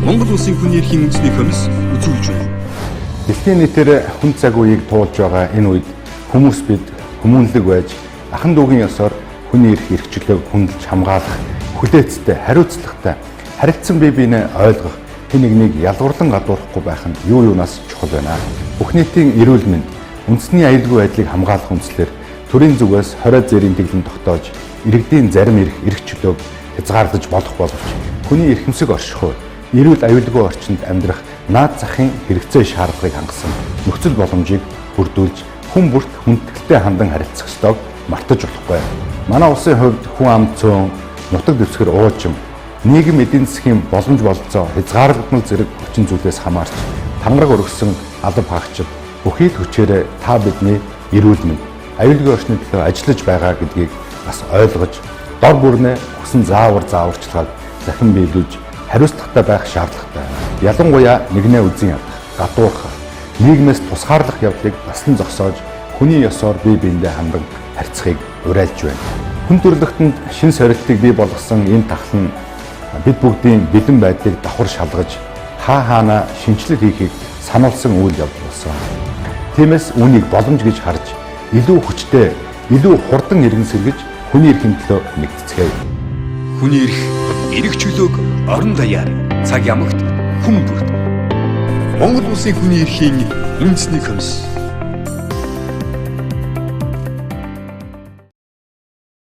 Монгол Улсын хүний эрхийн үндэсний комисс үзүүлж байна. Дэлхийн нийтээр хүн цаг үеийг туулж байгаа энэ үед бид хүмүүнлэг байж ахын дүүгийн ёсоор хүний эрх эрхчлөөг хүндэлж хамгаалах, хүлээцтэй, хариуцлагатай, харилцан бие биенээ ойлгох, хэн нэгнийг ялгуурлан гадуурхахгүй байх нь юу юунаас чухал байна. Бүх нийтийн эрүүл мэнд, үндэсний аюулгүй байдлыг хамгаалах үндслээр төрийн зүгээс 20 зэрийн тэглэн тогтоож, иргэдийн зарим эрх эрхчлөөг хязгаарлаж болох боловч хүний эрхэмсэг оршихуй, эрүүл аюулгүй орчинд амьдрах наад захын хэрэгцээ шаардлагыг хангасан нөхцөл боломжийг бүрдүүлж хүн бүрт хүндэтгэлтэй хандан харилцах ёстойг мартаж болохгүй. Манай улсын хувьд хүн ам цөөн, нутаг дэвсгэр уужим, нийгэм эдийн засгийн боломж бололцоо хязгаарлагдмал зэрэг хүчин зүйлээс хамаарч тангараг өргөсөн алба хаагчид бүхий л хүчээрээ та бидний эрүүл мэнд, аюулгүй орчны төлөө ажиллаж байгаа гэдгийг бас ойлгож, дор бүрнээ хүсэн зааварчилгааг захин биелүүлж хариуцлагатай байх шаардлагатай. Ялангуяа нэгнээ үзэн ядах, гадуурхах, нийгмээс тусгаарлах явдлыг насан зогсоож хүний ёсоор бие биендээ хандан харьцахыг уриалж байна. Хүн төрөлхтөнд шин сорилтыг бий болгосон энэ тахлан бид бүгдийн бэлэн байдлыг давхар шалгаж хаана шинжилэл хийхийг сануулсан үйл явдал болсон. Тиймээс үүнийг боломж гэж харж илүү хүчтэй, илүү хурдан иргэн сэргэж хүний эрхийн төлөө нэгтцгээе. Хүний эрх, эрх чөлөөг орон даяар, цаг ямагт хүн бүрт. Монгол Улсын хүний эрхийн үндэсний комисс